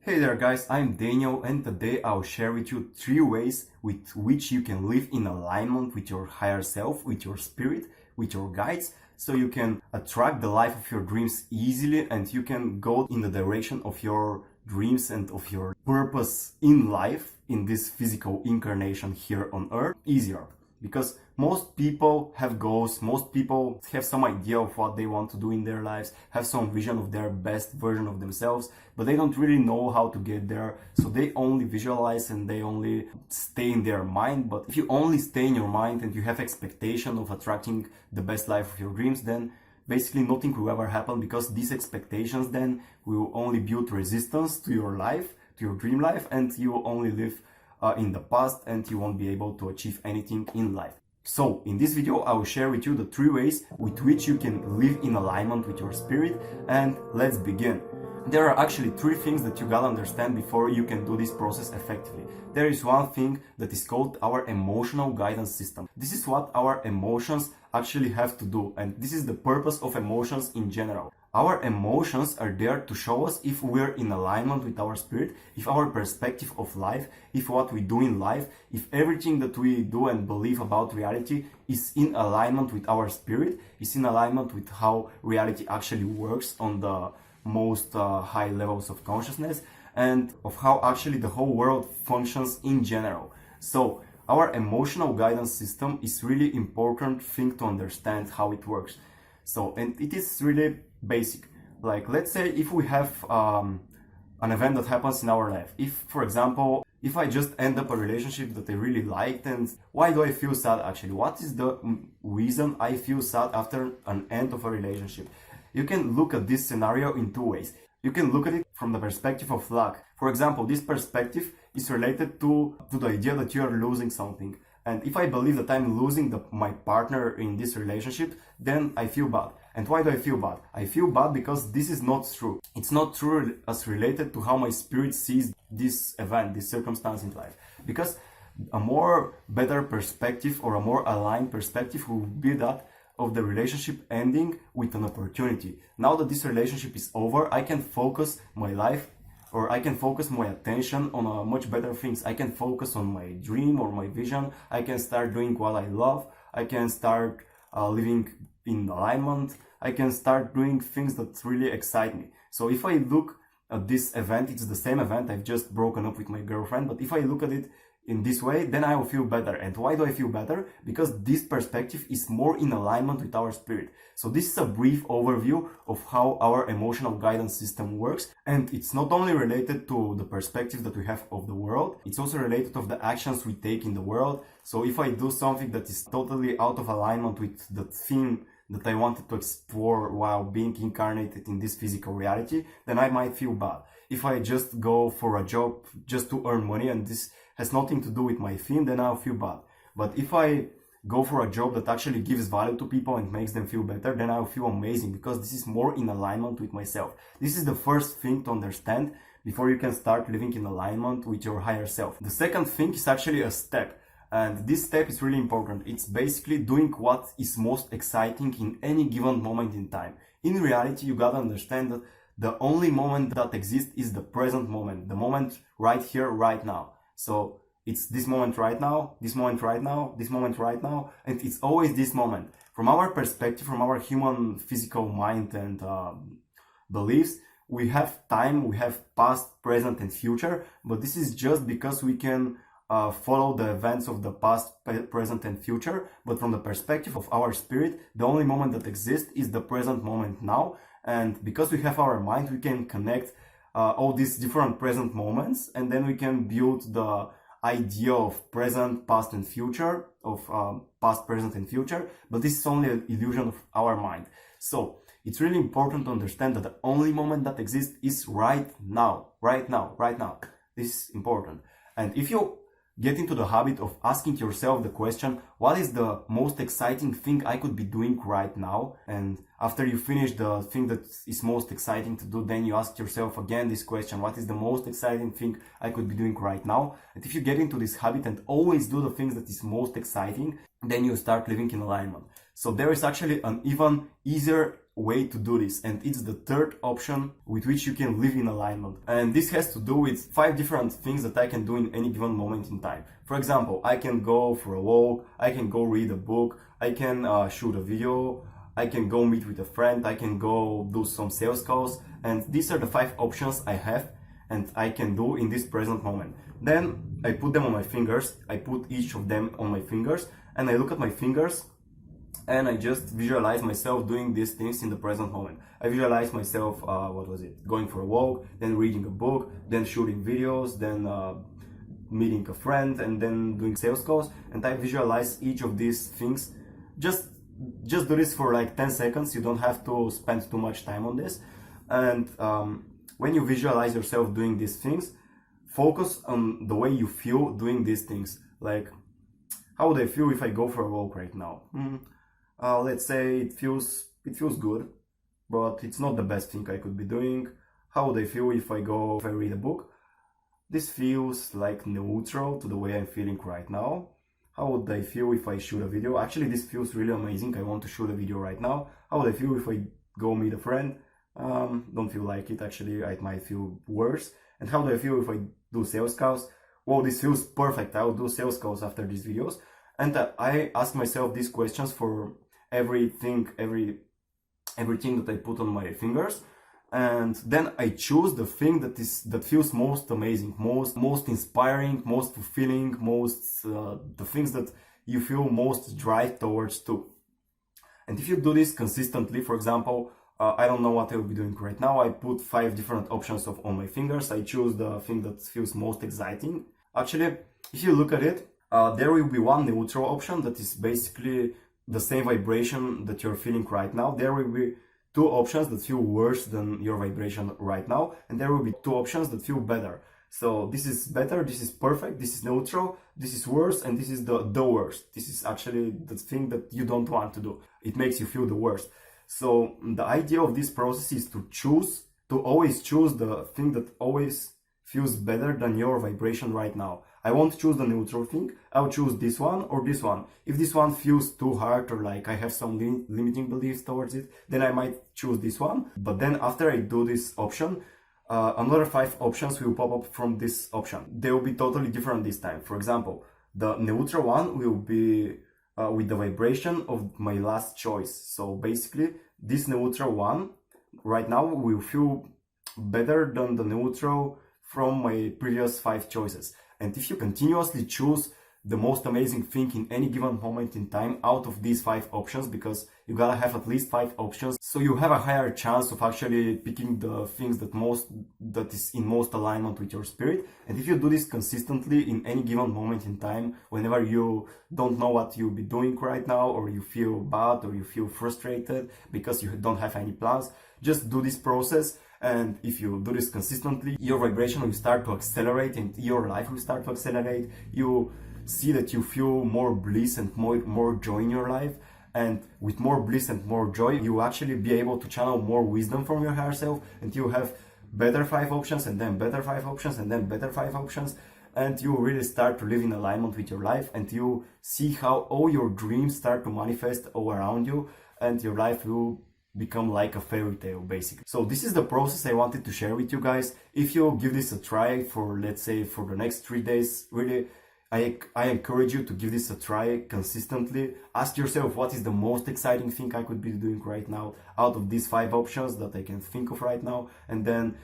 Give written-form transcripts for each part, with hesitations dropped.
Hey there guys, I'm Daniel and today I'll share with you 3 ways with which you can live in alignment with your higher self, with your spirit, with your guides, so you can attract the life of your dreams easily and you can go in the direction of your dreams and of your purpose in life, in this physical incarnation here on earth, easier. Because most people have goals, most people have some idea of what they want to do in their lives, have some vision of their best version of themselves, but they don't really know how to get there. So they only visualize and they only stay in their mind. But if you only stay in your mind and you have expectation of attracting the best life of your dreams, then basically nothing will ever happen, because these expectations then will only build resistance to your life, to your dream life, and you will only live in the past and you won't be able to achieve anything in life. So in this video I will share with you the 3 ways with which you can live in alignment with your spirit, and let's begin. There are actually 3 things that you gotta understand before you can do this process effectively. There is one thing that is called our emotional guidance system. This is what our emotions actually have to do, and this is the purpose of emotions in general. Our emotions are there to show us if we're in alignment with our spirit, if our perspective of life, if what we do in life, if everything that we do and believe about reality is in alignment with our spirit, is in alignment with how reality actually works on the most high levels of consciousness, and of how actually the whole world functions in general. So our emotional guidance system is really important thing to understand how it works. So, and it is really basic. Like, let's say if we have an event that happens in our life. If, for example, if I just end up a relationship that I really liked, and why do I feel sad actually? What is the reason I feel sad after an end of a relationship? You can look at this scenario in 2 ways. You can look at it from the perspective of luck. For example, this perspective is related to the idea that you are losing something. And if I believe that I'm losing my partner in this relationship, then I feel bad. And why do I feel bad? I feel bad because this is not true. It's not true as related to how my spirit sees this event, this circumstance in life. Because a more better perspective or a more aligned perspective will be that of the relationship ending with an opportunity. Now that this relationship is over, I can focus my life, or I can focus my attention on much better things. I can focus on my dream or my vision. I can start doing what I love. I can start living in alignment. I can start doing things that really excite me. So if I look at this event, it's the same event. I've just broken up with my girlfriend, but if I look at it in this way, then I will feel better. And why do I feel better? Because this perspective is more in alignment with our spirit. So this is a brief overview of how our emotional guidance system works. And it's not only related to the perspective that we have of the world, it's also related of the actions we take in the world. So if I do something that is totally out of alignment with the theme that I wanted to explore while being incarnated in this physical reality, then I might feel bad. If I just go for a job just to earn money and this has nothing to do with my theme, then I'll feel bad. But if I go for a job that actually gives value to people and makes them feel better, then I'll feel amazing, because this is more in alignment with myself. This is the first thing to understand before you can start living in alignment with your higher self. The second thing is actually a step. And this step is really important. It's basically doing what is most exciting in any given moment in time. In reality, you gotta understand that the only moment that exists is the present moment. The moment right here, right now. So it's this moment right now, this moment right now, this moment right now, and it's always this moment. From our perspective, from our human physical mind and beliefs, we have time, we have past, present and future, but this is just because we can follow the events of the past, present and future. But from the perspective of our spirit, the only moment that exists is the present moment now. And because we have our mind, we can connect all these different present moments, and then we can build the idea of present, past and future, of past, present and future. But this is only an illusion of our mind. So it's really important to understand that the only moment that exists is right now, right now, right now. This is important. And if you get into the habit of asking yourself the question, what is the most exciting thing I could be doing right now? And after you finish the thing that is most exciting to do, then you ask yourself again this question, what is the most exciting thing I could be doing right now? And if you get into this habit and always do the things that is most exciting, then you start living in alignment. So there is actually an even easier way to do this, and it's the third option with which you can live in alignment. And this has to do with 5 different things that I can do in any given moment in time. For example, I can go for a walk, I can go read a book, I can shoot a video, I can go meet with a friend, I can go do some sales calls, and these are the 5 options I have and I can do in this present moment. Then I put them on my fingers, I put each of them on my fingers, and I look at my fingers and I just visualize myself doing these things in the present moment. I visualize myself, going for a walk, then reading a book, then shooting videos, then meeting a friend, and then doing sales calls. And I visualize each of these things. Just do this for like 10 seconds. You don't have to spend too much time on this. And when you visualize yourself doing these things, focus on the way you feel doing these things. Like, how would I feel if I go for a walk right now? Let's say it feels good, but it's not the best thing I could be doing. How would I feel if I read a book? This feels like neutral to the way I'm feeling right now. How would I feel if I shoot a video? Actually, this feels really amazing. I want to shoot a video right now. How would I feel if I go meet a friend? Don't feel like it. Actually, I might feel worse. And how do I feel if I do sales calls? Well, this feels perfect. I will do sales calls after these videos. And I ask myself these questions for everything that I put on my fingers, and then I choose the thing that feels most amazing, most inspiring, most fulfilling, the things that you feel most drive towards too. And if you do this consistently, for example, I don't know what I will be doing right now. I put 5 different options on my fingers. I choose the thing that feels most exciting. Actually, if you look at it, there will be one neutral option that is basically the same vibration that you're feeling right now. There will be 2 options that feel worse than your vibration right now, and there will be 2 options that feel better. So this is better, this is perfect, this is neutral, this is worse, and this is the worst. This is actually the thing that you don't want to do. It makes you feel the worst. So the idea of this process is to always choose the thing that always feels better than your vibration right now. I won't choose the neutral thing. I'll choose this one or this one. If this one feels too hard, or like I have some limiting beliefs towards it, then I might choose this one. But then after I do this option, another 5 options will pop up from this option. They will be totally different this time. For example, the neutral one will be with the vibration of my last choice. So basically, this neutral one right now will feel better than the neutral from my previous 5 choices. And if you continuously choose the most amazing thing in any given moment in time out of these 5 options, because you gotta have at least 5 options, so you have a higher chance of actually picking the things that is in most alignment with your spirit. And if you do this consistently in any given moment in time, whenever you don't know what you'll be doing right now, or you feel bad, or you feel frustrated because you don't have any plans, just do this process. And if you do this consistently, your vibration will start to accelerate and your life will start to accelerate. You see that you feel more bliss and more joy in your life. And with more bliss and more joy, you will actually be able to channel more wisdom from your higher self, and you have better 5 options, and then better 5 options, and then better 5 options. And you really start to live in alignment with your life, and you see how all your dreams start to manifest all around you, and your life will become like a fairy tale, basically. So this is the process I wanted to share with you guys. If you give this a try for, let's say, for the next 3 days, really, I encourage you to give this a try consistently. Ask yourself, what is the most exciting thing I could be doing right now out of these 5 options that I can think of right now. And then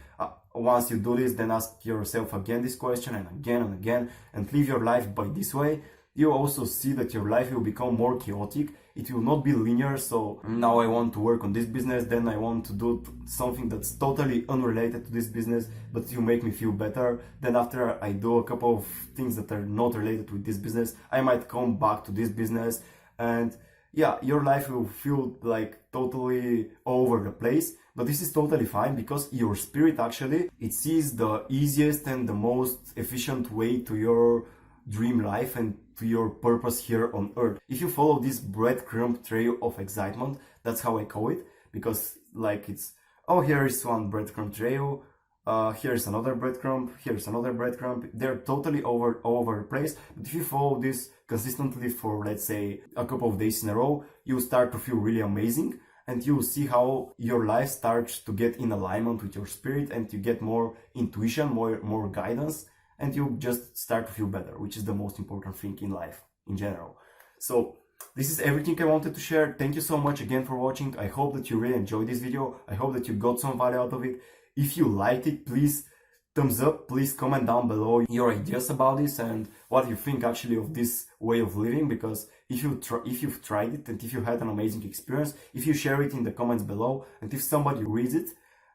once you do this, then ask yourself again this question, and again, and live your life by this way. You also see that your life will become more chaotic. It will not be linear. So now I want to work on this business, then I want to do something that's totally unrelated to this business, but you make me feel better. Then after I do a couple of things that are not related with this business, I might come back to this business. And yeah, your life will feel like totally all over the place. But this is totally fine, because your spirit actually, it sees the easiest and the most efficient way to your dream life and to your purpose here on earth. If you follow this breadcrumb trail of excitement, that's how I call it, because like it's, oh, here is one breadcrumb trail, Here's another breadcrumb, here's another breadcrumb. They're totally over the place. But if you follow this consistently for, let's say, a couple of days in a row, you start to feel really amazing, and you'll see how your life starts to get in alignment with your spirit, and you get more intuition, more guidance, and you just start to feel better, which is the most important thing in life in general. So this is everything I wanted to share. Thank you so much again for watching. I hope that you really enjoyed this video. I hope that you got some value out of it. If you liked it, please thumbs up. Please comment down below your ideas about this and what you think actually of this way of living, because if you've tried it and if you had an amazing experience, if you share it in the comments below, and if somebody reads it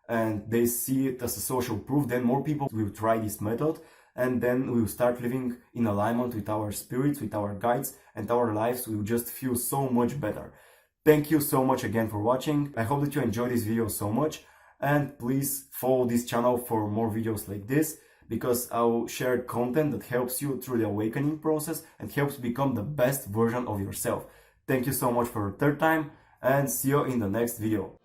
and they see it as a social proof, then more people will try this method, and then we'll start living in alignment with our spirits, with our guides, and our lives will just feel so much better. Thank you so much again for watching. I hope that you enjoyed this video so much, and please follow this channel for more videos like this, because I'll share content that helps you through the awakening process and helps become the best version of yourself. Thank you so much for the third time, and see you in the next video.